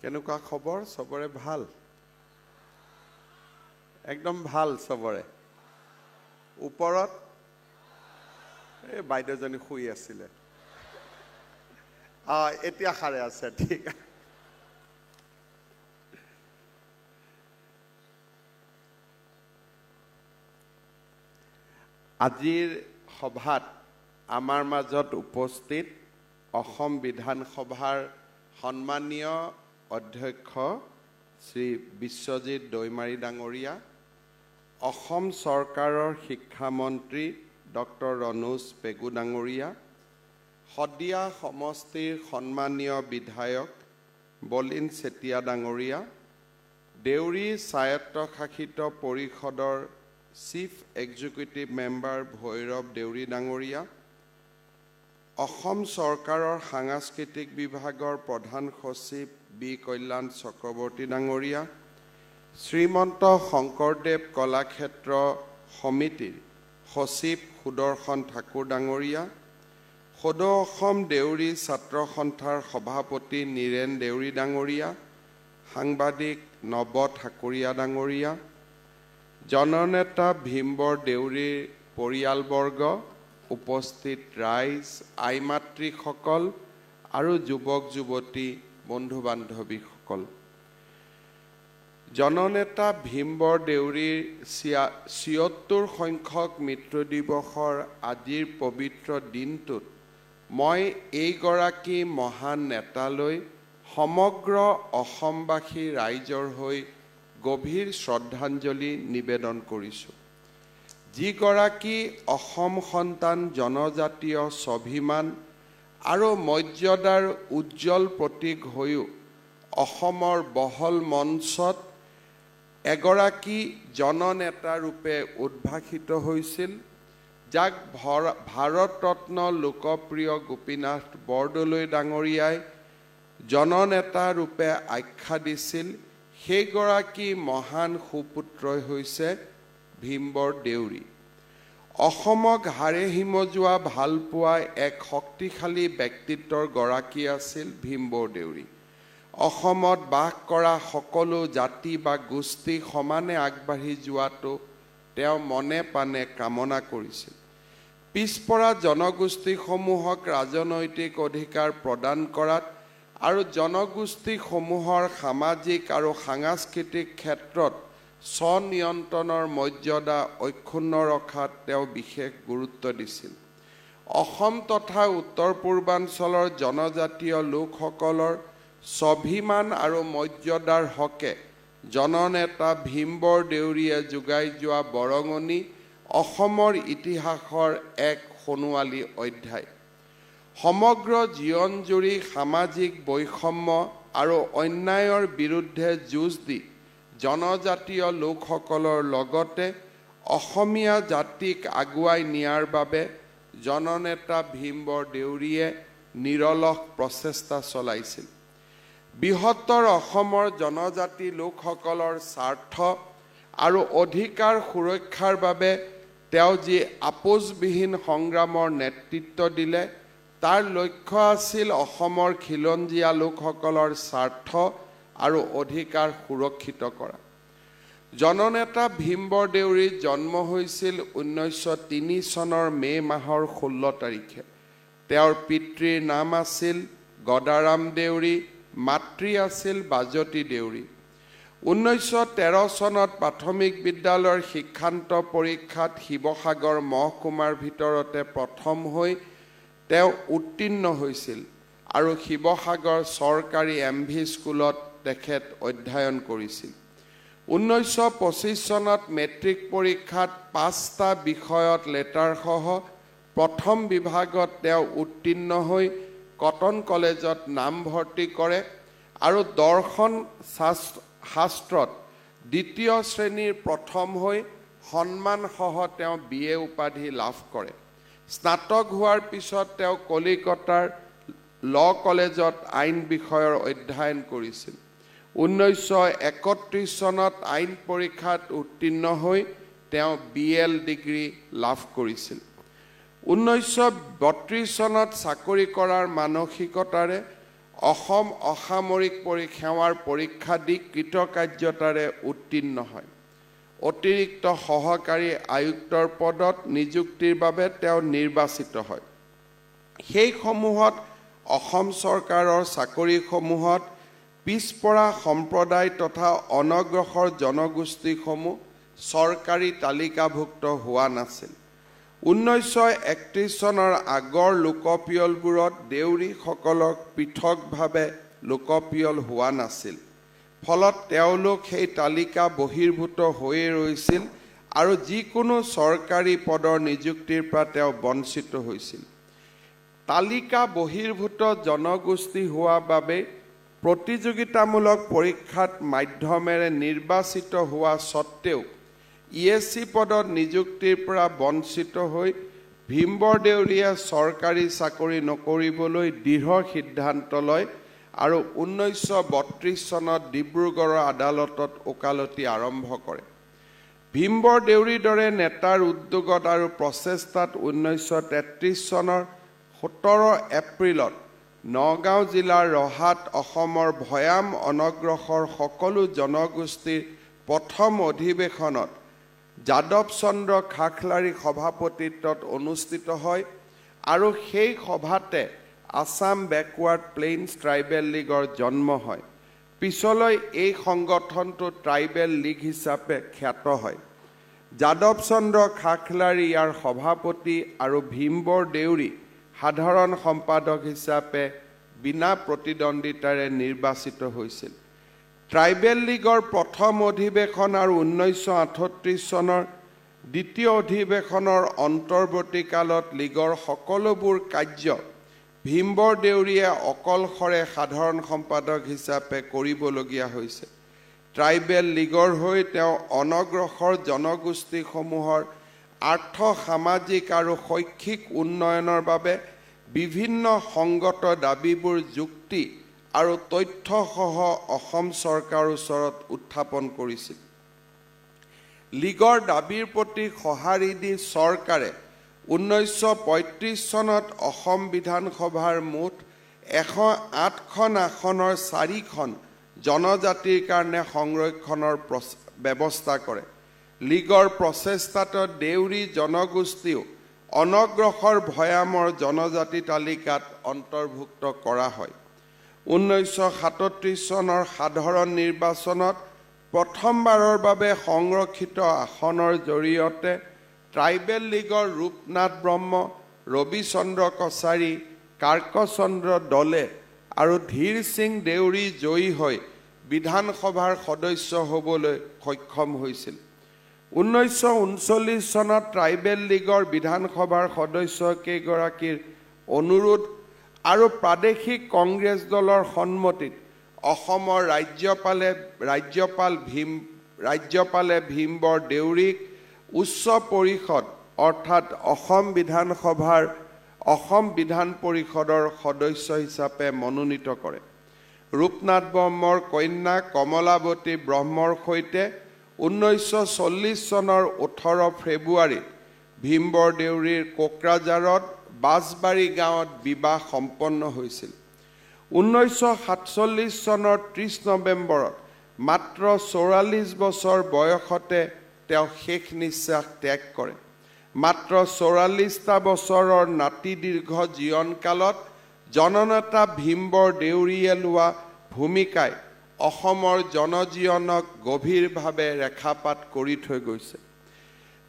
কেনেকুৱা খবৰ সবৰে ভাল একদম ভাল সবৰে ওপৰত এই বাইদেউজনী শুই আছিল এতিয়া খাৰে আছে ঠিক আজিৰ সভাত আমাৰ মাজত উপস্থিত অসম বিধানসভাৰ সন্মানীয় অধ্যক্ষ শ্ৰী বিশ্বজিৎ দৈমাৰী ডাঙৰীয়া অসম চৰকাৰৰ শিক্ষামন্ত্ৰী ডক্টৰ ৰণোজ পেগু ডাঙৰীয়া শদিয়া সমষ্টিৰ সন্মানীয় বিধায়ক বলিন চেতিয়া ডাঙৰীয়া দেউৰী স্বায়ত্তশাসিত পৰিষদৰ chief executive member Bhairab Deori ডাঙৰীয়া অসম চৰকাৰৰ সাংস্কৃতিক বিভাগৰ প্ৰধান সচিব বি কল্যাণ চক্ৰৱৰ্তী ডাঙৰীয়া শ্ৰীমন্ত শংকৰদেৱ কলাক্ষেত্ৰ সমিতিৰ সচিব সুদৰ্শন ঠাকুৰ ডাঙৰীয়া সদৌ অসম দেউৰী ছাত্ৰ সন্থাৰ সভাপতি নীৰেণ দেউৰী ডাঙৰীয়া সাংবাদিক নৱ ঠাকুৰীয়া ডাঙৰীয়া জননেতা ভীমবৰ দেউৰীৰ পৰিয়ালবৰ্গ উপস্থিত ৰাইজ আইমাতৃসকল আৰু যুৱক যুৱতী বন্ধু বান্ধৱীসকল জননেতা ভীমবৰ দেউৰীৰ ৭৬ সংখ্যক মৃত্যু দিৱসৰ আজিৰ পবিত্ৰ দিনটোত মই এইগৰাকী মহান নেতালৈ সমগ্ৰ অসমবাসী ৰাইজৰ হৈ গভীৰ শ্ৰদ্ধাঞ্জলি নিবেদন কৰিছোঁ যিগৰাকী অসম সন্তান জনজাতীয় স্বাভিমান আৰু মৰ্যাদাৰ উজ্জ্বল প্ৰতীক হৈও অসমৰ বহল মঞ্চত এগৰাকী জননেতা ৰূপে উদ্ভাসিত হৈছিল যাক ভাৰতৰত্ন লোকপ্ৰিয় গোপীনাথ বৰদলৈ ডাঙৰীয়াই জননেতা ৰূপে আখ্যা দিছিল সেইগৰাকী মহান সুপুত্ৰই হৈছে ভীমবৰ দেউৰী অসমক হাৰে হিমজোৱা ভালপোৱা এক শক্তিশালী ব্যক্তিত্বৰ গৰাকী আছিল ভীমবৰ দেউৰী অসমত বাস কৰা সকলো জাতি বা গোষ্ঠী সমানে আগবাঢ়ি যোৱাটো তেওঁ মনে প্ৰাণে কামনা কৰিছিল পিছপৰা জনগোষ্ঠীসমূহক ৰাজনৈতিক অধিকাৰ প্ৰদান কৰাত আৰু জনগোষ্ঠীসমূহৰ সামাজিক আৰু সাংস্কৃতিক ক্ষেত্ৰত স্বনিয়ন্ত্ৰণৰ মৰ্যাদা অক্ষুণ্ণ ৰখাত তেওঁ বিশেষ গুৰুত্ব দিছিল অসম তথা উত্তৰ পূৰ্বাঞ্চলৰ জনজাতীয় লোকসকলৰ স্বাভিমান আৰু মৰ্যাদাৰ হকে জননেতা ভীমবৰ দেউৰীয়ে যোগাই যোৱা বৰঙণি অসমৰ ইতিহাসৰ এক সোণোৱালী অধ্যায় সমগ্ৰ জীৱনজুৰি সামাজিক বৈষম্য আৰু অন্যায়ৰ বিৰুদ্ধে যুঁজ দি জনজাতীয় লোকসকলৰ লগতে অসমীয়া জাতিক আগুৱাই নিয়াৰ বাবে জননেতা ভীমবৰ দেউৰীয়ে নিৰলস প্ৰচেষ্টা চলাইছিল বৃহত্তৰ অসমৰ জনজাতি লোকসকলৰ স্বাৰ্থ আৰু অধিকাৰ সুৰক্ষাৰ বাবে তেওঁ যি আপোচবিহীন সংগ্ৰামৰ নেতৃত্ব দিলে তাৰ লক্ষ্য আছিল অসমৰ খিলঞ্জীয়া লোকসকলৰ স্বাৰ্থ আৰু অধিকাৰ সুৰক্ষিত কৰা জননেতা ভীমবৰ দেউৰীৰ জন্ম হৈছিল 1903 চনৰ মে মাহৰ 16 তাৰিখে তেওঁৰ পিতৃৰ নাম আছিল গদাৰাম দেউৰী মাতৃ আছিল বাজতী দেউৰী 1913 চনত প্ৰাথমিক বিদ্যালয়ৰ শিক্ষান্ত পৰীক্ষাত শিৱসাগৰ মহকুমাৰ ভিতৰতে প্ৰথম হৈ তেওঁ উত্তীৰ্ণ হৈছিল আৰু শিৱসাগৰ চৰকাৰী MV স্কুলত তেখেত অধ্যয়ন কৰিছিল 1925 চনত মেট্ৰিক পৰীক্ষাত 5টা বিষয়ত লেটাৰসহ প্ৰথম বিভাগত তেওঁ উত্তীৰ্ণ হৈ কটন কলেজত নামভৰ্তি কৰে আৰু দৰ্শন শাস্ত্ৰত দ্বিতীয় শ্ৰেণীৰ প্ৰথম হৈ সন্মানসহ তেওঁ BA উপাধি লাভ কৰে স্নাতক হোৱাৰ পিছত তেওঁ কলিকতাৰ ল কলেজত আইন বিষয়ৰ অধ্যয়ন কৰিছিল 1931 চনত আইন পৰীক্ষাত উত্তীৰ্ণ হৈ তেওঁ BL ডিগ্ৰী লাভ কৰিছিল 1932 চনত চাকৰি কৰাৰ মানসিকতাৰে অসম অসামৰিক সেৱাৰ পৰীক্ষা দি কৃতকাৰ্যতাৰে উত্তীৰ্ণ হয়। অতিৰিক্ত সহকাৰী আয়ুক্তৰ পদত নিযুক্তিৰ বাবে তেওঁ নিৰ্বাচিত হয়। সেইসমূহত অসম চৰকাৰৰ চাকৰিসমূহত পিছপৰা সম্প্ৰদায় তথা অনগ্ৰসৰ জনগোষ্ঠীসমূহ চৰকাৰী তালিকাভুক্ত হোৱা নাছিল। 1931 চনৰ আগৰ লোকপিয়লবোৰত দেউৰীসকলক পৃথকভাৱে লোকপিয়ল হোৱা নাছিল। ফলত তেওঁলোক সেই তালিকা বহিৰ্ভূত হৈয়ে ৰৈছিল আৰু যিকোনো চৰকাৰী পদৰ নিযুক্তিৰ পৰা তেওঁ বঞ্চিত হৈছিল। তালিকা বহিৰ্ভূত জনগোষ্ঠী হোৱা বাবে প্ৰতিযোগিতামূলক পৰীক্ষাত মাধ্যমেৰে নিৰ্বাচিত হোৱা স্বত্তেও ESC পদত নিযুক্তিৰ পৰা বঞ্চিত হৈ ভীমবৰদেউৰীয়ে চৰকাৰী চাকৰি নকৰিবলৈ দৃঢ় সিদ্ধান্ত লয় আৰু 1932 চনত ডিব্ৰুগড়ৰ আদালতত ওকালতি আৰম্ভ কৰে। ভীমবৰদেউৰীৰ দৰে নেতাৰ উদ্যোগত আৰু প্ৰচেষ্টাত 1933 চনৰ 17 এপ্ৰিলত নগাঁও জিলাৰ ৰহাত অসমৰ ভৈয়াম অনগ্ৰসৰ সকলো জনগোষ্ঠীৰ প্ৰথম অধিৱেশনত যাদৱ চন্দ্ৰ খাখলাৰীৰ সভাপতিত্বত অনুষ্ঠিত হয় আৰু সেই সভাতে আসাম বেকৱাৰ্ড প্লেইনছ ট্ৰাইবেল লীগৰ জন্ম হয়। পিছলৈ এই সংগঠনটো ট্ৰাইবেল লীগ হিচাপে খ্যাত হয়। যাদৱ চন্দ্ৰ খাখলাৰী ইয়াৰ সভাপতি আৰু ভীমবৰদেউৰী সাধাৰণ সম্পাদক হিচাপে বিনা প্ৰতিদ্বন্দ্বিতাৰে নিৰ্বাচিত হৈছিল। ট্ৰাইবেল লীগৰ প্ৰথম অধিৱেশন আৰু 1938 চনৰ দ্বিতীয় অধিৱেশনৰ অন্তৰ্বৰ্তীকালত লীগৰ সকলোবোৰ কাৰ্য ভীমবৰদেউৰীয়ে অকলশৰে সাধাৰণ সম্পাদক হিচাপে কৰিবলগীয়া হৈছে। ট্ৰাইবেল লীগৰ হৈ তেওঁ অনগ্ৰসৰ জনগোষ্ঠীসমূহৰ আৰ্থ সামাজিক আৰু শৈক্ষিক উন্নয়নৰ বাবে বিভিন্ন সংগত দাবীবোৰ যুক্তি আৰু তথ্যসহ অসম চৰকাৰৰ ওচৰত উত্থাপন কৰিছিল। লীগৰ দাবীৰ প্ৰতি সঁহাৰি দি চৰকাৰে 1935 চনত অসম বিধানসভাৰ মুঠ 108খন আসনৰ 4খন জনজাতিৰ কাৰণে সংৰক্ষণৰ ব্যৱস্থা কৰে। লীগৰ প্ৰচেষ্টাত দেউৰী জনগোষ্ঠীও অনগ্ৰসৰ ভৈয়ামৰ জনজাতি তালিকাত অন্তৰ্ভুক্ত কৰা হয়। 1937 চনৰ সাধাৰণ নিৰ্বাচনত প্ৰথমবাৰৰ বাবে সংৰক্ষিত আসনৰ জৰিয়তে ট্ৰাইবেল লীগৰ ৰূপনাথ ব্ৰহ্ম, ৰবিচন্দ্ৰ কছাৰী, কাৰ্কচন্দ্ৰ দলে আৰু ধীৰ সিং দেউৰী জয়ী হৈ বিধানসভাৰ সদস্য হ'বলৈ সক্ষম হৈছিল। 1939 চনত ট্ৰাইবেল লীগৰ বিধানসভাৰ সদস্য কেইগৰাকীৰ অনুৰোধ আৰু প্ৰাদেশিক কংগ্ৰেছ দলৰ সন্মতিত অসমৰ ৰাজ্যপালে ভীমবৰদেউৰীক উচ্চ পৰিষদ অৰ্থাৎ অসম বিধান পৰিষদৰ সদস্য হিচাপে মনোনীত কৰে। ৰূপনাথ ব্ৰহ্মৰ কন্যা কমলাৱতী ব্ৰহ্মৰ সৈতে 1940 চনৰ 18 ফেব্ৰুৱাৰীত ভীমবৰদেউৰীৰ কোকৰাঝাৰত বাছবাৰী গাঁৱত বিবাহ সম্পন্ন হৈছিল। 1947 চনৰ 30 নৱেম্বৰত মাত্ৰ 44 বছৰ বয়সতে তেওঁ শেষ নিশ্বাস ত্যাগ কৰে। মাত্ৰ 44টা বছৰৰ নাতি দীৰ্ঘ জীৱনকালত জননেতা ভীমবৰদেউৰীয়ে লোৱা ভূমিকাই অসমৰ জনজীৱনক গভীৰভাৱে ৰেখাপাত কৰি থৈ গৈছে।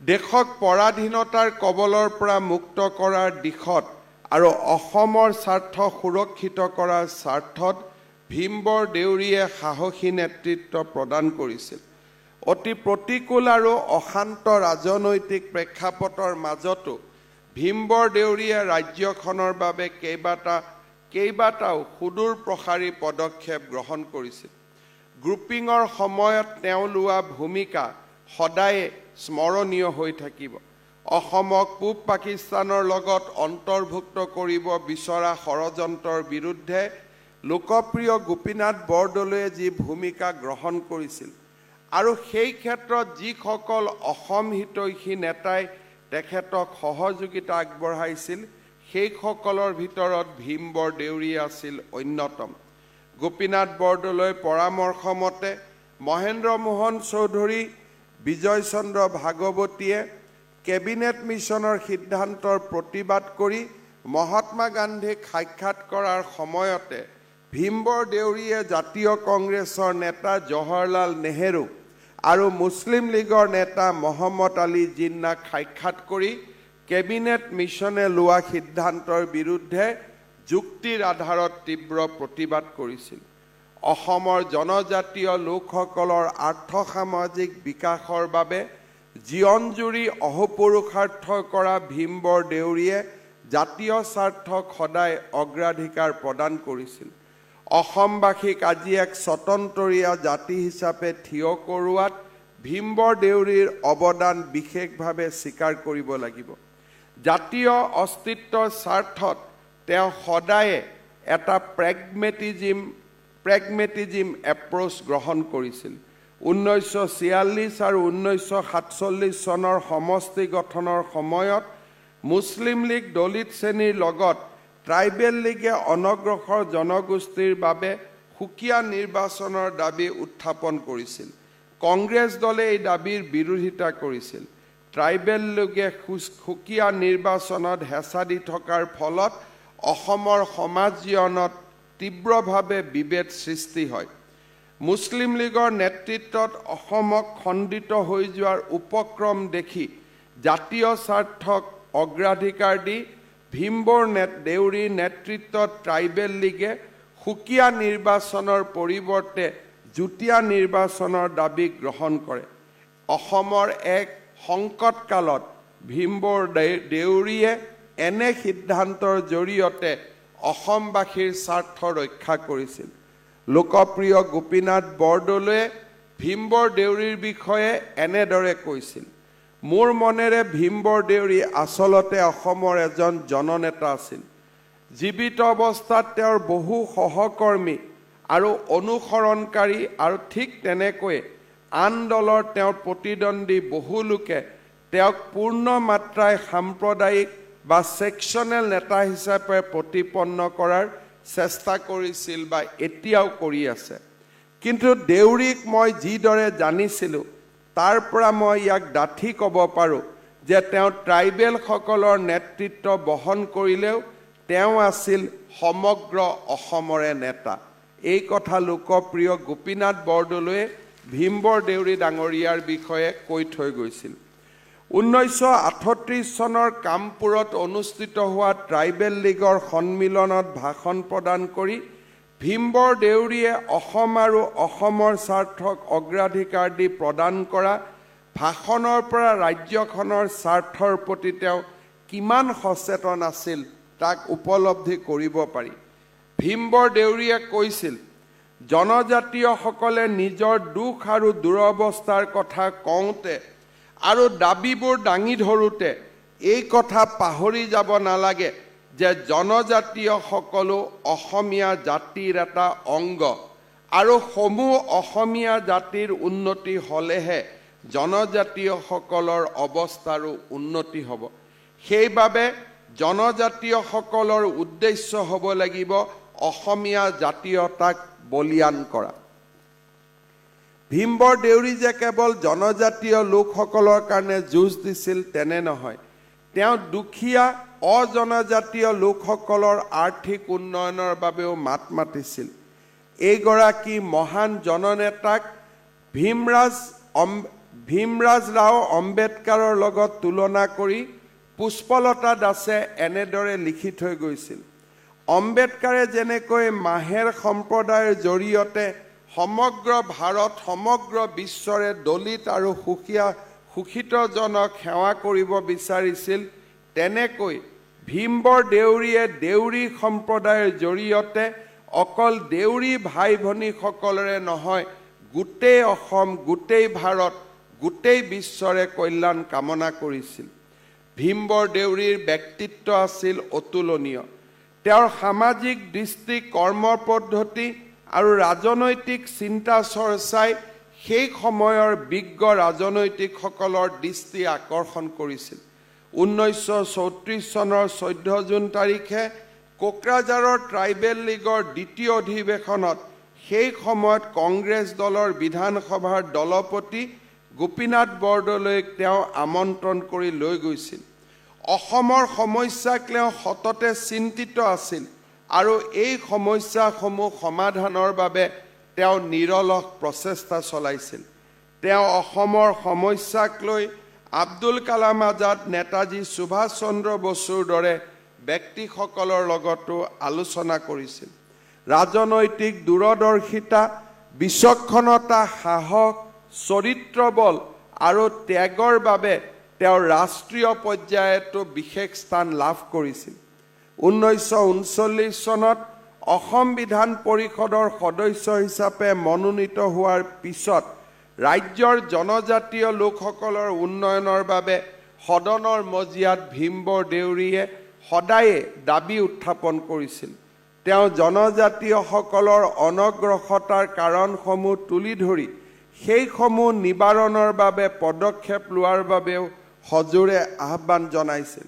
দেশক পৰাধীনতাৰ কবলৰ পৰা মুক্ত কৰাৰ দিশত আৰু অসমৰ স্বাৰ্থ সুৰক্ষিত কৰাৰ স্বাৰ্থত ভীমবৰদেউৰীয়ে সাহসী নেতৃত্ব প্ৰদান কৰিছিল। অতি প্ৰতিকূল আৰু অশান্ত ৰাজনৈতিক প্ৰেক্ষাপটৰ মাজতো ভীমবৰদেউৰীয়ে ৰাজ্যখনৰ বাবে কেইবাটাও সুদূৰ প্ৰসাৰী পদক্ষেপ গ্ৰহণ কৰিছিল। গ্ৰুপিঙৰ সময়ত তেওঁ লোৱা ভূমিকা সদায়ে স্মৰণীয় হৈ থাকিব। অসমক পূব পাকিস্তানৰ লগত অন্তৰ্ভুক্ত কৰিব বিচৰা ষড়যন্ত্ৰৰ বিৰুদ্ধে লোকপ্ৰিয় গোপীনাথ বৰদলৈয়ে যি ভূমিকা গ্ৰহণ কৰিছিল আৰু সেই ক্ষেত্ৰত যিসকল অসম হিতৈষী নেতাই তেখেতক সহযোগিতা আগবঢ়াইছিল, সেইসকলৰ ভিতৰত ভীম বৰদেউৰী আছিল অন্যতম। গোপীনাথ বৰদলৈৰ পৰামৰ্শ মতে মহেন্দ্ৰ মোহন চৌধুৰী, বিজয় চন্দ্ৰ ভাগৱতীয়ে কেবিনেট মিছনৰ সিদ্ধান্তৰ প্ৰতিবাদ কৰি মহাত্মা গান্ধীক সাক্ষাৎ কৰাৰ সময়তে ভীম বৰদেউৰীয়ে জাতীয় কংগ্ৰেছৰ নেতা জৱাহৰলাল নেহেৰু আৰু মুছলিম লীগৰ নেতা মহম্মদ আলী জিন্নাক সাক্ষাৎ কৰি কেবিনেট মিছনে লোৱা সিদ্ধান্তৰ বিৰুদ্ধে যুক্তিৰ আধাৰত তীব্ৰ প্ৰতিবাদ কৰিছিল। অসমৰ জনজাতীয় লোকসকলৰ আৰ্থ-সামাজিক বিকাশৰ বাবে জীৱনজুৰি অহোপুৰুষাৰ্থ কৰা ভীম বৰদেউৰীয়ে জাতীয় স্বাৰ্থক সদায় অগ্ৰাধিকাৰ প্ৰদান কৰিছিল। অসমবাসীক আজি এক স্বতন্ত্ৰীয়া জাতি হিচাপে থিয় কৰোৱাত ভীম বৰদেউৰীৰ অৱদান বিশেষভাৱে স্বীকাৰ কৰিব লাগিব। জাতীয় অস্তিত্বৰ স্বাৰ্থত তেওঁ সদায়ে এটা প্ৰেগমেটিজিম এপ্ৰ'চ গ্ৰহণ কৰিছিল। 1946 আৰু 1947 চনৰ সমষ্টি গঠনৰ সময়ত মুছলিম লীগ দলিত শ্ৰেণীৰ লগত ট্ৰাইবেল লীগে অনগ্ৰসৰ জনগোষ্ঠীৰ বাবে সুকীয়া নিৰ্বাচনৰ দাবী উত্থাপন কৰিছিল। কংগ্ৰেছ দলে এই দাবীৰ বিৰোধিতা কৰিছিল। ট্ৰাইবেল লীগে সুকীয়া নিৰ্বাচনত হেঁচা দি থকাৰ ফলত অসমৰ সমাজ জীৱনত তীব্ৰভাৱে বিভেদ সৃষ্টি হয়। মুছলিম লীগৰ নেতৃত্বত অসমক খণ্ডিত হৈ যোৱাৰ উপক্ৰম দেখি জাতীয় স্বাৰ্থক অগ্ৰাধিকাৰ দি ভীম বৰদেউৰীৰ নেতৃত্বত ট্ৰাইবেল লীগে সুকীয়া নিৰ্বাচনৰ পৰিৱৰ্তে যুটীয়া নিৰ্বাচনৰ দাবী গ্ৰহণ কৰে। অসমৰ এক সংকটকালত ভীম বৰদেউৰীয়ে এনে সিদ্ধান্তৰ জৰিয়তে অসমবাসীৰ স্বাৰ্থ ৰক্ষা কৰিছিল। লোকপ্ৰিয় গোপীনাথ বৰদলৈয়ে ভীম বৰদেউৰীৰ বিষয়ে এনেদৰে কৈছিল, মোৰ মনেৰে ভীম বৰদেউৰী আচলতে অসমৰ এজন জননেতা আছিল। জীৱিত অৱস্থাত তেওঁৰ বহু সহকৰ্মী আৰু অনুসৰণকাৰী আৰু ঠিক তেনেকৈ আন দলৰ তেওঁৰ প্ৰতিদ্বন্দ্বী বহু লোকে তেওঁক পূৰ্ণ মাত্ৰাই সাম্প্ৰদায়িক বা ছেকশ্যনেল নেতা হিচাপে প্ৰতিপন্ন কৰাৰ চেষ্টা কৰিছিল বা এতিয়াও কৰি আছে। কিন্তু দেউৰীক মই যিদৰে জানিছিলোঁ তাৰ পৰা মই ইয়াক ডাঠি ক'ব পাৰোঁ যে তেওঁ ট্ৰাইবেলসকলৰ নেতৃত্ব বহন কৰিলেও তেওঁ আছিল সমগ্ৰ অসমৰে নেতা। এই কথা লোকপ্ৰিয় গোপীনাথ বৰদলৈয়ে ভীম বৰদেউৰী ডাঙৰীয়াৰ বিষয়ে কৈ থৈ গৈছিল। 1938 চনৰ কামপুৰত অনুষ্ঠিত হোৱা ট্ৰাইবেল লীগৰ সন্মিলনত ভাষণ প্ৰদান কৰি ভীম বৰদেউৰীয়ে অসম আৰু অসমৰ স্বাৰ্থক অগ্ৰাধিকাৰ দি প্ৰদান কৰা ভাষণৰ পৰা ৰাজ্যখনৰ স্বাৰ্থৰ প্ৰতি তেওঁ কিমান সচেতন আছিল তাক উপলব্ধি কৰিব পাৰি। ভীম বৰদেউৰীয়ে কৈছিল, জনজাতীয়সকলে নিজৰ দুখ আৰু দুৰৱস্থাৰ কথা কওঁতে আৰু দাবীবোৰ দাঙি ধৰোঁতে এই কথা পাহৰি যাব নালাগে যে জনজাতীয়সকলো অসমীয়া জাতিৰ এটা অংগ আৰু সমূহ অসমীয়া জাতিৰ উন্নতি হ'লেহে জনজাতীয়সকলৰ অৱস্থাৰো উন্নতি হ'ব। সেইবাবে জনজাতীয়সকলৰ উদ্দেশ্য হ'ব লাগিব অসমীয়া জাতীয়তাক বলিয়ান কৰা। ভীম বৰদেউৰী যে কেৱল জনজাতীয় লোকসকলৰ কাৰণে যুঁজ দিছিল তেনে নহয়, তেওঁ দুখীয়া অজনজাতীয় লোকসকলৰ আৰ্থিক উন্নয়নৰ বাবেও মাত মাতিছিল। এইগৰাকী মহান জননেতাক ভীমৰাজ ৰাও আম্বেদকাৰৰ লগত তুলনা কৰি পুষ্পলতা দাসে এনেদৰে লিখি থৈ গৈছিল, আম্বেদকাৰে যেনেকৈ মাহেৰ সম্প্ৰদায়ৰ জৰিয়তে সমগ্ৰ ভাৰত সমগ্ৰ বিশ্বৰে দলিত আৰু শোষিতজনক সেৱা কৰিব বিচাৰিছিল, তেনেকৈ ভীম বৰদেউৰীয়ে দেউৰী সম্প্ৰদায়ৰ জৰিয়তে অকল দেউৰী ভাই ভনীসকলৰে নহয়, গোটেই অসম, গোটেই ভাৰত, গোটেই বিশ্বৰে কল্যাণ কামনা কৰিছিল। ভীম বৰদেউৰীৰ ব্যক্তিত্ব আছিল অতুলনীয়। তেওঁৰ সামাজিক দৃষ্টি, কৰ্ম পদ্ধতি আৰু ৰাজনৈতিক চিন্তা চৰ্চাই সেই সময়ৰ বিজ্ঞ ৰাজনৈতিকসকলৰ দৃষ্টি আকৰ্ষণ কৰিছিল। 1934 চনৰ 14 জুন তাৰিখে কোকৰাঝাৰৰ ট্ৰাইবেল লীগৰ দ্বিতীয় অধিৱেশনত সেই সময়ত কংগ্ৰেছ দলৰ বিধানসভাৰ দলপতি গোপীনাথ বৰদলৈক তেওঁ আমন্ত্ৰণ কৰি লৈ গৈছিল। অসমৰ সমস্যাক তেওঁ সততে চিন্তিত আছিল আৰু এই সমস্যাসমূহ সমাধানৰ বাবে তেওঁ নিৰলস প্ৰচেষ্টা চলাইছিল। তেওঁ অসমৰ সমস্যাক লৈ আব্দুল কালাম আজাদ, নেতাজী সুভাষ চন্দ্ৰ বসুৰ দৰে ব্যক্তিসকলৰ লগতো আলোচনা কৰিছিল। ৰাজনৈতিক দূৰদৰ্শিতা, বিচক্ষণতা, সাহস, চৰিত্ৰবল আৰু ত্যাগৰ বাবে তেওঁ ৰাষ্ট্ৰীয় পৰ্যায়তো বিশেষ স্থান লাভ কৰিছিল। 1939 চনত অসম বিধান পৰিষদৰ সদস্য হিচাপে মনোনীত হোৱাৰ পিছত ৰাজ্যৰ জনজাতীয় লোকসকলৰ উন্নয়নৰ বাবে সদনৰ মজিয়াত ভীমবৰ দেউৰীয়ে সদায়ে দাবী উত্থাপন কৰিছিল। তেওঁ জনজাতীয়সকলৰ অনগ্ৰসতাৰ কাৰণসমূহ তুলি ধৰি সেইসমূহ নিবাৰণৰ বাবে পদক্ষেপ লোৱাৰ বাবেও সজোৰে আহ্বান জনাইছিল।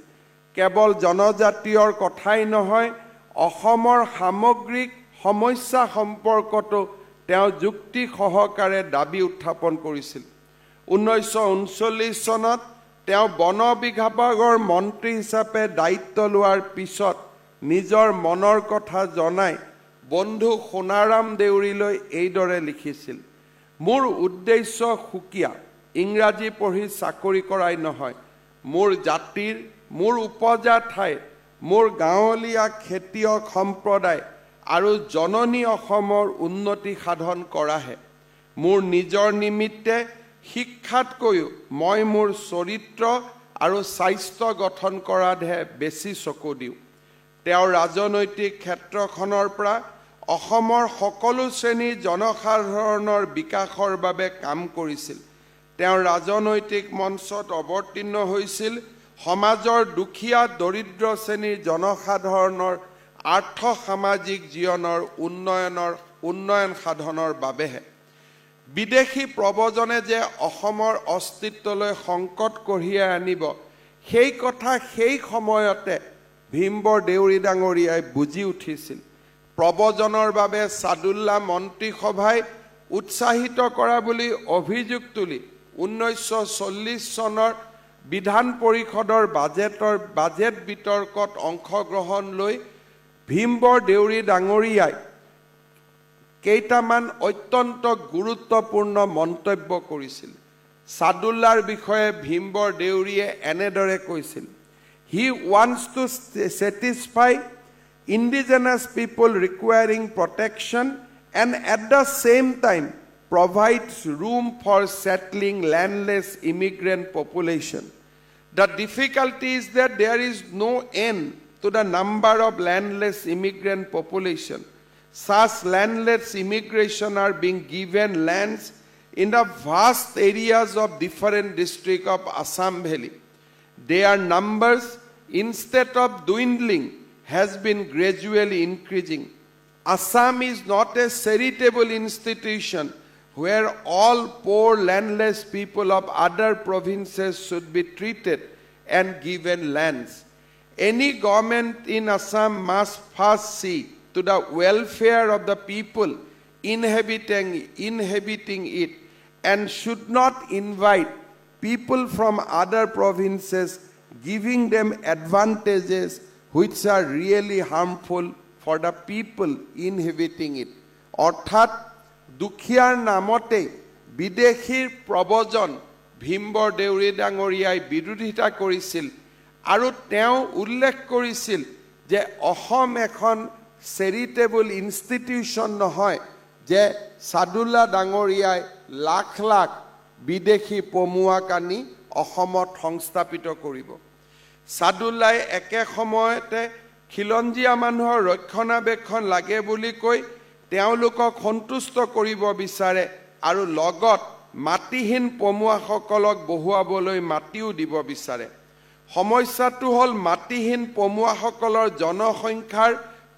কেৱল জনজাতীয়ৰ কথাই নহয়, অসমৰ সামগ্ৰিক সমস্যা সম্পৰ্কতো তেওঁ যুক্তি সহকাৰে দাবী উত্থাপন কৰিছিল। 1939 চনত তেওঁ বন বিভাগৰ মন্ত্ৰী হিচাপে দায়িত্ব লোৱাৰ পিছত নিজৰ মনৰ কথা জনাই বন্ধু সোণাৰাম দেউৰীলৈ এইদৰে লিখিছিল: মোৰ উদ্দেশ্য সুকীয়া, ইংৰাজী পঢ়ি চাকৰি কৰাই নহয়। মোৰ জাতিৰ, মোৰ উপজা ঠাইৰ, মোৰ গাঁৱলীয়া খেতিয়ক সম্প্ৰদায় আৰু জননী অসমৰ উন্নতি সাধন কৰাহে। মোৰ নিজৰ নিমিত্তে শিক্ষাতকৈও মই মোৰ চৰিত্ৰ আৰু স্বাস্থ্য গঠন কৰাতহে বেছি চকু দিওঁ। তেওঁ ৰাজনৈতিক ক্ষেত্ৰখনৰ পৰা অসমৰ সকলো শ্ৰেণীৰ জনসাধাৰণৰ বিকাশৰ বাবে কাম কৰিছিল। তেওঁ ৰাজনৈতিক মঞ্চত অৱতীৰ্ণ হৈছিল সমাজৰ দুখীয়া দৰিদ্ৰ শ্ৰেণীৰ জনসাধাৰণৰ আৰ্থ সামাজিক জীৱনৰ উন্নয়ন সাধনৰ বাবেহে। বিদেশী প্ৰব্ৰজনে যে অসমৰ অস্তিত্বলৈ সংকট কঢ়িয়াই আনিব, সেই কথা সেই সময়তে ভীমবৰ দেউৰী ডাঙৰীয়াই বুজি উঠিছিল। প্ৰব্ৰজনৰ বাবে ছাদুল্লা মন্ত্ৰীসভাই উৎসাহিত কৰা বুলি অভিযোগ তুলি 1940 চনৰ বিধান পৰিষদৰ বাজেট বিতৰ্কত অংশগ্ৰহণ লৈ ভীমবৰ দেউৰী ডাঙৰীয়াই কেইটামান অত্যন্ত গুৰুত্বপূৰ্ণ মন্তব্য কৰিছিল। ছাদুল্লাৰ বিষয়ে ভীমবৰ দেউৰীয়ে এনেদৰে কৈছিল: He wants to satisfy indigenous people requiring protection and at the same time provides room for settling landless immigrant population. The difficulty is that there is no end to the number of landless immigrant population. Such landless immigration are being given lands in the vast areas of different districts of Assam Valley. Their numbers, instead of dwindling, has been gradually increasing. Assam is not a charitable institution where all poor landless people of other provinces should be treated and given lands. Any government in Assam must first see to the welfare of the people inhabiting it and should not invite people from other provinces, giving them advantages which are really harmful for the people inhabiting it. অৰ্থাৎ দুখীয়াৰ নামতে বিদেশীৰ প্ৰব্ৰজন ভীমবৰ দেউৰী ডাঙৰীয়াই বিৰোধিতা কৰিছিল আৰু তেওঁ উল্লেখ কৰিছিল যে অসম এখন চেৰিটেবল ইনষ্টিটিউশ্যন নহয় যে ছাদুল্লা ডাঙৰীয়াই লাখ লাখ বিদেশী পমুৱাক আনি অসমত সংস্থাপিত কৰিব। ছাদুল্লাই একে সময়তে খিলঞ্জীয়া মানুহৰ ৰক্ষণাবেক্ষণ লাগে বুলি কৈ তেওঁলোকক সন্তুষ্ট কৰিব বিচাৰে আৰু লগত মাটিহীন পমুৱাসকলক বহুৱাবলৈ মাটিও দিব বিচাৰে। সমস্যাটো হ'ল মাটিহীন পমুৱাসকলৰ জনসংখ্যাৰ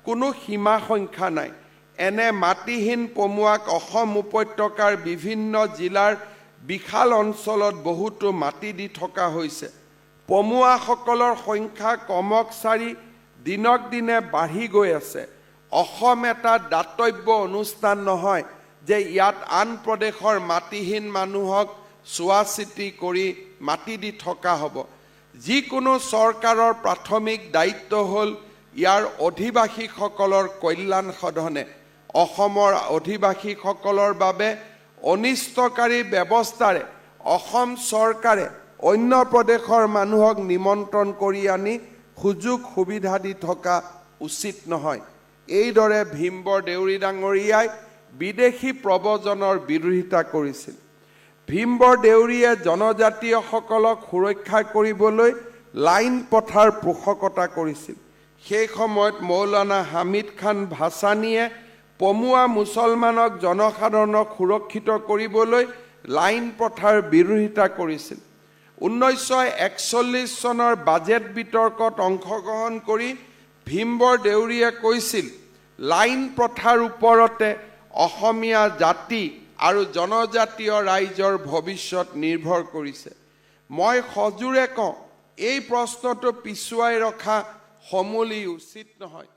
কোনো সীমা সংখ্যা নাই। এনে মাটিহীন পমুৱাক অসম উপত্যকাৰ বিভিন্ন জিলাৰ বিশাল অঞ্চলত বহুতো মাটি দি থকা হৈছে। পমুৱাসকলৰ সংখ্যা কমক চাৰি দিনক দিনে বাঢ়ি গৈ আছে। অসম এটা দাতব্য অনুষ্ঠান নহয় যে ইয়াত আন প্ৰদেশৰ মাটিহীন মানুহক চোৱা চিতি কৰি মাটি দি থকা হ'ব। যিকোনো চৰকাৰৰ প্ৰাথমিক দায়িত্ব হ'ল ইয়াৰ অধিবাসীসকলৰ কল্যাণ সাধনে। অসমৰ অধিবাসীসকলৰ বাবে অনিষ্টকাৰী ব্যৱস্থাৰে অসম চৰকাৰে অন্য প্ৰদেশৰ মানুহক নিমন্ত্ৰণ কৰি আনি সুযোগ সুবিধা দি থকা উচিত নহয়। এইদৰে ভীমবৰ দেউৰী ডাঙৰীয়াই বিদেশী প্ৰব্ৰজনৰ বিৰোধিতা কৰিছিল। ভীমবৰ দেউৰীয়ে জনজাতীয়সকলক সুৰক্ষা কৰিবলৈ লাইন পথাৰ পোষকতা কৰিছিল। সেই সময়ত মৌলানা হামিদ খান ভাছানীয়ে পমুৱা মুছলমানক জনসাধাৰণক সুৰক্ষিত কৰিবলৈ লাইন পথাৰ বিৰোধিতা কৰিছিল। 1941 চনৰ বাজেট বিতৰ্কত অংশগ্ৰহণ কৰি ভীমবৰ দেউৰীয়ে কৈছিল, লাইন প্ৰথাৰ ওপৰতে অসমীয়া জাতি আৰু জনজাতীয় ৰাইজৰ ভৱিষ্যত নিৰ্ভৰ কৰিছে। মই সজোৰে কওঁ, এই প্ৰশ্নটো পিছুৱাই ৰখা সমূলি উচিত নহয়।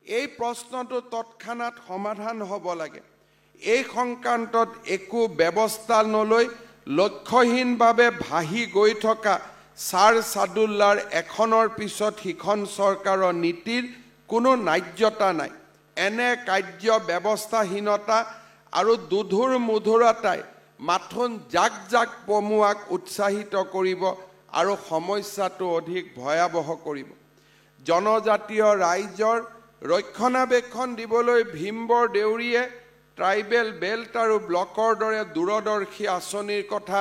এই প্ৰশ্নটো তৎক্ষণাত সমাধান হ'ব লাগে। এই সংক্ৰান্তত একো ব্যৱস্থা নলৈ লক্ষ্যহীনভাৱে ভাহি গৈ থকা ছাৰ ছাদুল্লাৰ এখনৰ পিছত সিখন চৰকাৰৰ নীতিৰ কোনো ন্যায্যতা নাই। এনে কাৰ্য ব্যৱস্থাহীনতা আৰু দুধুৰ মুধুৰতাই মাথোন জাক জাক পমুৱাক উৎসাহিত কৰিব আৰু সমস্যাটো অধিক ভয়াৱহ কৰিব। জনজাতীয় ৰাইজৰ ৰক্ষণাবেক্ষণ দিবলৈ ভীমবৰ দেউৰীয়ে ট্ৰাইবেল বেল্ট আৰু ব্লকৰ দৰে দূৰদৰ্শী আঁচনিৰ কথা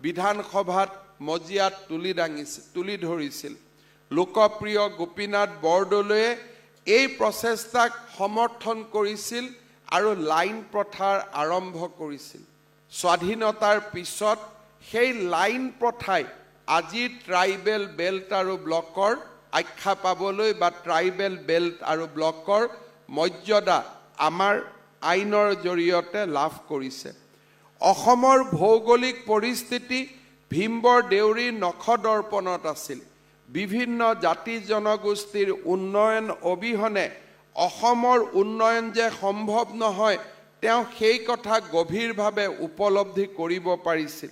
বিধানসভাত মজিয়াত তুলি ধৰিছিল। লোকপ্ৰিয় গোপীনাথ বৰদলৈয়ে এই প্ৰচেষ্টাক সমৰ্থন কৰিছিল আৰু লাইন প্ৰথাৰ আৰম্ভ কৰিছিল। স্বাধীনতাৰ পিছত সেই লাইন প্ৰথাই আজি ট্ৰাইবেল বেল্ট আৰু ব্লকৰ আখ্যা পাবলৈ বা ট্ৰাইবেল বেল্ট আৰু ব্লকৰ মৰ্যাদা আমাৰ আইনৰ জৰিয়তে লাভ কৰিছে। অসমৰ ভৌগোলিক পৰিস্থিতি ভীমবৰ দেউৰীৰ নখদৰ্পণত আছিল। বিভিন্ন জাতি জনগোষ্ঠীৰ উন্নয়ন অবিহনে অসমৰ উন্নয়ন যে সম্ভৱ নহয়, তেওঁ সেই কথা গভীৰভাৱে উপলব্ধি কৰিব পাৰিছিল।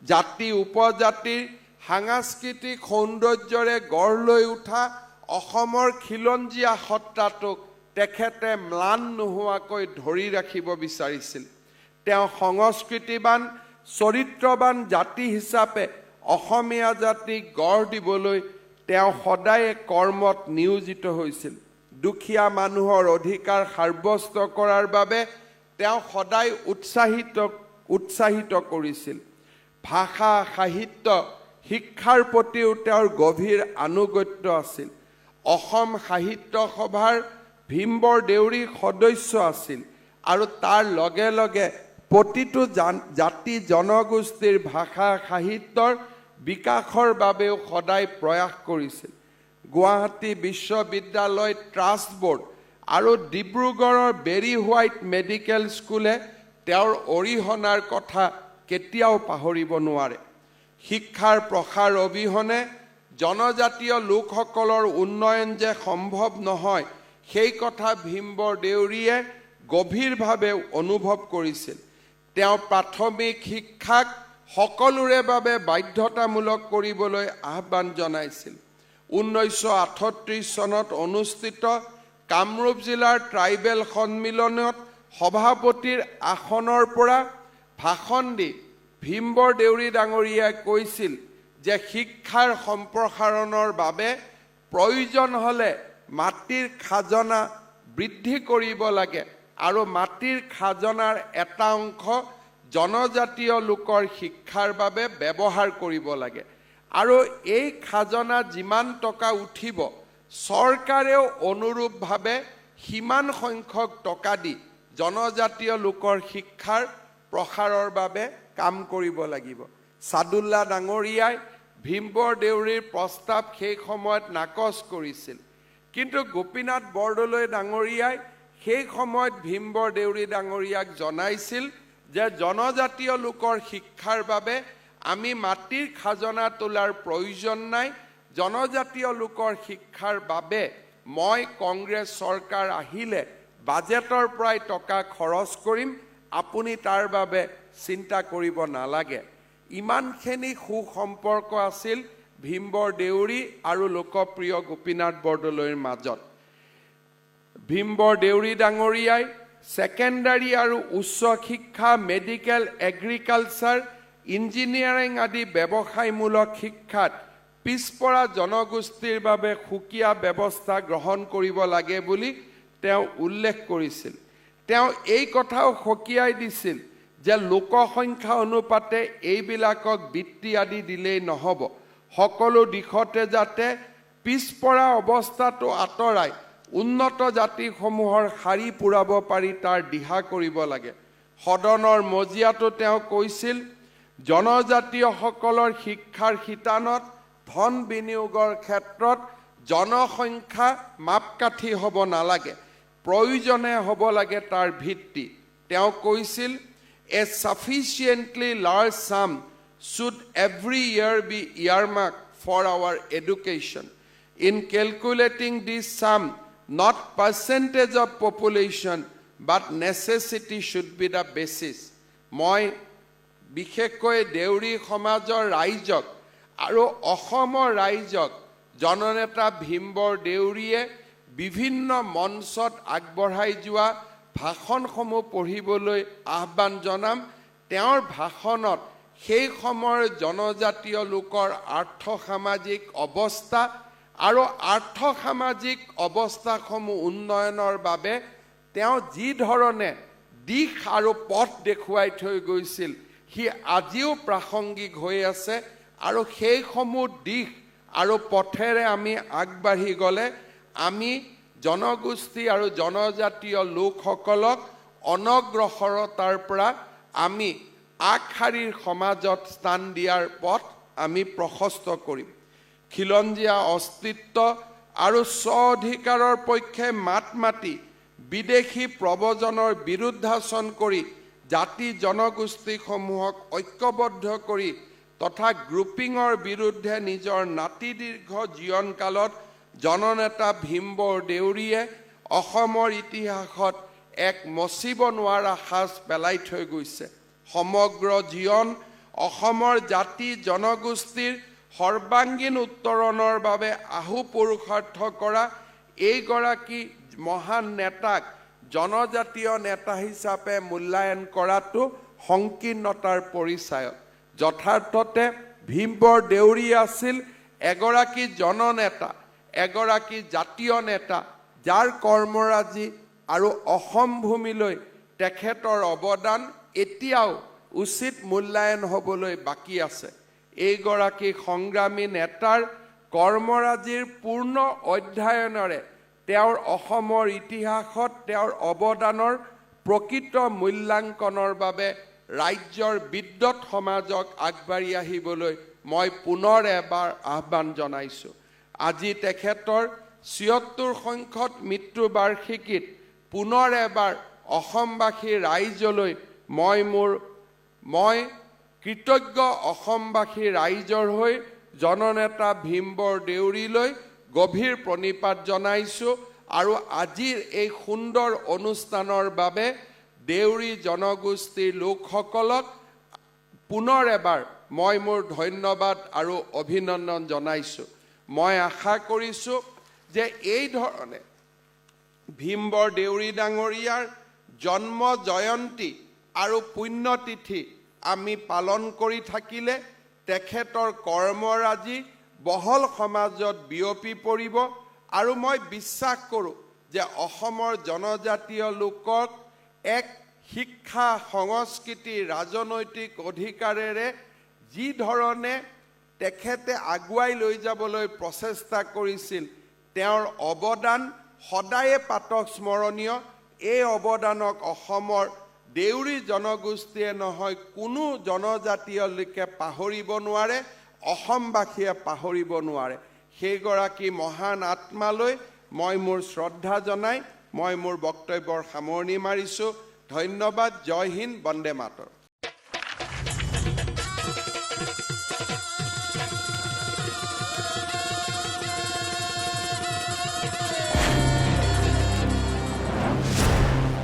জাতি উপজাতিৰ সাংস্কৃতিক সৌন্দৰ্যৰে গঢ় লৈ উঠা অসমৰ খিলঞ্জীয়া সত্তাটোক তেখেতে ম্লান নোহোৱাকৈ ধৰি ৰাখিব বিচাৰিছিল। তেওঁ সংস্কৃতিবান চৰিত্ৰবান জাতি হিচাপে অসমীয়া জাতিক গঢ় দিবলৈ তেওঁ সদায় কৰ্মত নিয়োজিত হৈছিল। দুখীয়া মানুহৰ অধিকাৰ সাব্যস্ত কৰাৰ বাবে তেওঁ সদায় উৎসাহিত কৰিছিল। ভাষা সাহিত্য শিক্ষাৰ প্ৰতিও তেওঁৰ গভীৰ আনুগত্য আছিল। অসম সাহিত্য সভাৰ ভীমবৰ দেউৰী সদস্য আছিল আৰু তাৰ লগে লগে প্ৰতিটো জাতি জনগোষ্ঠীৰ ভাষা সাহিত্যৰ বিকাশৰ বাবেও সদায় প্ৰয়াস কৰিছিল। গুৱাহাটী বিশ্ববিদ্যালয় ট্ৰাষ্ট বোৰ্ড আৰু ডিব্ৰুগড়ৰ বেৰী হোৱাইট মেডিকেল স্কুলে তেওঁৰ অৰিহণাৰ কথা কেতিয়াও পাহৰিব নোৱাৰে। শিক্ষাৰ প্ৰসাৰ অবিহনে জনজাতীয় লোকসকলৰ উন্নয়ন যে সম্ভৱ নহয়, সেই কথা ভীমবৰ দেউৰীয়ে গভীৰভাৱে অনুভৱ কৰিছিল। তেওঁ প্ৰাথমিক শিক্ষাক সকলোৰে বাবে বাধ্যতামূলক কৰিবলৈ আহ্বান জনাইছিল। 1938 চনত অনুষ্ঠিত কামৰূপ জিলাৰ ট্ৰাইবেল সন্মিলনত সভাপতিৰ আসনৰ পৰা ভাষণ দি ভীমবৰ দেউৰী ডাঙৰীয়াই কৈছিল যে শিক্ষাৰ সম্প্ৰসাৰণৰ বাবে প্ৰয়োজন হ'লে মাটিৰ খাজনা বৃদ্ধি কৰিব লাগে আৰু মাটিৰ খাজনাৰ এটা অংশ জনজাতীয় লোকৰ শিক্ষাৰ বাবে ব্যৱহাৰ কৰিব লাগে আৰু এই খাজনা যিমান টকা উঠিব চৰকাৰেও অনুৰূপভাৱে সিমান সংখ্যক টকা দি জনজাতীয় লোকৰ শিক্ষাৰ প্ৰসাৰৰ বাবে কাম কৰিব লাগিব। ছাদুল্লা ডাঙৰীয়াই ভীমবৰ দেউৰীৰ প্ৰস্তাৱ সেই সময়ত নাকচ কৰিছিল, কিন্তু গোপীনাথ বৰদলৈ ডাঙৰীয়াই সেই সময়ত ভীমবৰ দেউৰী ডাঙৰীয়াক জনাইছিল যে জনজাতীয় লোকৰ শিক্ষাৰ বাবে আমি মাটিৰ খাজনা তোলাৰ প্ৰয়োজন নাই জনজাতীয় লোকৰ শিক্ষাৰ বাবে মই কংগ্ৰেছ চৰকাৰ আহিলে বাজেটৰ পৰাই টকা খৰচ কৰিম আপুনি তাৰ বাবে চিন্তা কৰিব নালাগে ইমানখিনি সুসম্পৰ্ক আছিল ভীমবৰ দেউৰী আৰু লোকপ্ৰিয় গোপীনাথ বৰদলৈৰ মাজত ভীমবৰ দেউৰী ডাঙৰীয়াই সেকেন্ডাৰী আৰু উচ্চ শিক্ষা মেডিকেল এগ্ৰিকালচাৰ ইঞ্জিনিয়াৰিং আদি ব্যৱসায়মূলক শিক্ষাত পিছপৰা জনগোষ্ঠীৰ বাবে সুকীয়া ব্যৱস্থা গ্ৰহণ কৰিব লাগে বুলি তেওঁ উল্লেখ কৰিছিল তেওঁ এই কথাও সকীয়াই দিছিল যে লোকসংখ্যা অনুপাতে এইবিলাকক বৃত্তি আদি দিলেই নহব সকলো দিশতে যাতে পিছপৰা অৱস্থাটো আঁতৰাই উন্নত জাতিসমূহৰ শাৰী পুৰাব পাৰি তাৰ দিহা কৰিব লাগে সদনৰ মজিয়াটো তেওঁ কৈছিল জনজাতীয়সকলৰ শিক্ষাৰ শিতানত ধন বিনিয়োগৰ ক্ষেত্ৰত জনসংখ্যা মাপকাঠি হ'ব নালাগে প্ৰয়োজনে হ'ব লাগে তাৰ ভিত্তি তেওঁ কৈছিল a sufficiently large sum should every year be earmarked for our education in calculating this sum not percentage of population but necessity should be the basis মই বিশেষকৈ দেউৰী সমাজৰ ৰাইজক আৰু অসমৰ ৰাইজক জননেতা ভীমবৰ দেউৰীয়ে বিভিন্ন মঞ্চত আগবঢ়াই যোৱা ভাষণসমূহ পঢ়িবলৈ আহ্বান জনাম তেওঁৰ ভাষণত সেই সময়ৰ জনজাতীয় লোকৰ আৰ্থ-সামাজিক অৱস্থা আৰু আৰ্থ-সামাজিক অৱস্থাসমূহ উন্নয়নৰ বাবে তেওঁ যি ধৰণে দিশ আৰু পথ দেখুৱাই থৈ গৈছিল সি আজিও প্ৰাসংগিক হৈ আছে আৰু সেইসমূহ দিশ আৰু পথেৰে আমি আগবাঢ়ি গ'লে আমি জনগোষ্ঠী আৰু জনজাতীয় লোকসকলক অনগ্ৰসৰতাৰ পৰা আমি আগশাৰীৰ সমাজত স্থান দিয়াৰ পথ আমি প্ৰশস্ত কৰিম খিলঞ্জীয়া অস্তিত্ব আৰু স্ব-অধিকাৰৰ পক্ষে মাত মাতি বিদেশী প্ৰব্ৰজনৰ বিৰুদ্ধাচৰণ কৰি জাতি জনগোষ্ঠীসমূহক ঐক্যবদ্ধ কৰি তথা গ্ৰুপিঙৰ বিৰুদ্ধে নিজৰ নাতি দীৰ্ঘ জীৱনকালত জননেতা ভীমবৰ দেউৰীয়ে অসমৰ ইতিহাসত এক মচিব নোৱাৰা সাজ পেলাই থৈ গৈছে সমগ্ৰ জীৱন অসমৰ জাতি জনগোষ্ঠীৰ সৰ্বাংগীন উত্তৰণৰ বাবে আহু পুৰুষাৰ্থ কৰা এইগৰাকী মহান নেতাক জনজাতীয় নেতা হিচাপে মূল্যায়ন কৰাটো সংকীৰ্ণতাৰ পৰিচয় যথাৰ্থতে ভীমবৰ দেউৰী আছিল এগৰাকী জননেতা এগৰাকী জাতীয় নেতা যাৰ কৰ্মৰাজি আৰু অসম ভূমিলৈ তেখেতৰ অৱদান এতিয়াও উচিত মূল্যায়ন হ'বলৈ বাকী আছে এইগৰাকী সংগ্ৰামী নেতাৰ কৰ্মৰাজিৰ পূৰ্ণ অধ্যয়নেৰে তেওঁৰ অসমৰ ইতিহাসত তেওঁৰ অৱদানৰ প্ৰকৃত মূল্যাংকনৰ বাবে ৰাজ্যৰ বিদ্বৎ সমাজক আগবাঢ়ি আহিবলৈ মই পুনৰ এবাৰ আহ্বান জনাইছোঁ আজি তেখেতৰ ৭৬ সংখ্যক মৃত্যু বাৰ্ষিকীত পুনৰ এবাৰ অসমবাসী ৰাইজলৈ মই কৃতজ্ঞ অসমবাসী ৰাইজৰ হৈ জননেতা ভীমবৰ দেউৰীলৈ গভীৰ প্ৰণিপাত জনাইছোঁ আৰু আজিৰ এই সুন্দৰ অনুষ্ঠানৰ বাবে দেউৰী জনগোষ্ঠীৰ লোকসকলক পুনৰ এবাৰ মই মোৰ ধন্যবাদ আৰু অভিনন্দন জনাইছোঁ মই আশা কৰিছোঁ যে এই ধৰণে ভীমবৰ দেউৰী ডাঙৰীয়াৰ জন্ম জয়ন্তী আৰু পুণ্যতিথি আমি পালন কৰি থাকিলে তেখেতৰ কৰ্মৰাজি বহল সমাজত বিয়পি পৰিব আৰু মই বিশ্বাস কৰোঁ যে অসমৰ জনজাতীয় লোকক এক শিক্ষা সংস্কৃতি ৰাজনৈতিক অধিকাৰেৰে যি ধৰণে তেখেতে আগুৱাই লৈ যাবলৈ প্ৰচেষ্টা কৰিছিল তেওঁৰ অৱদান সদায়ে পাতক স্মৰণীয় এই অৱদানক অসমৰ দেউৰী জনগোষ্ঠীয়ে নহয় কোনো জনজাতীয় লোকে পাহৰিব নোৱাৰে অসমবাসীয়ে পাহৰিব নোৱাৰে সেইগৰাকী মহান আত্মালৈ মই মোৰ শ্ৰদ্ধা জনাই মই মোৰ বক্তব্যৰ সামৰণি মাৰিছোঁ ধন্যবাদ জয় হিন্দ বন্দে মাতৰম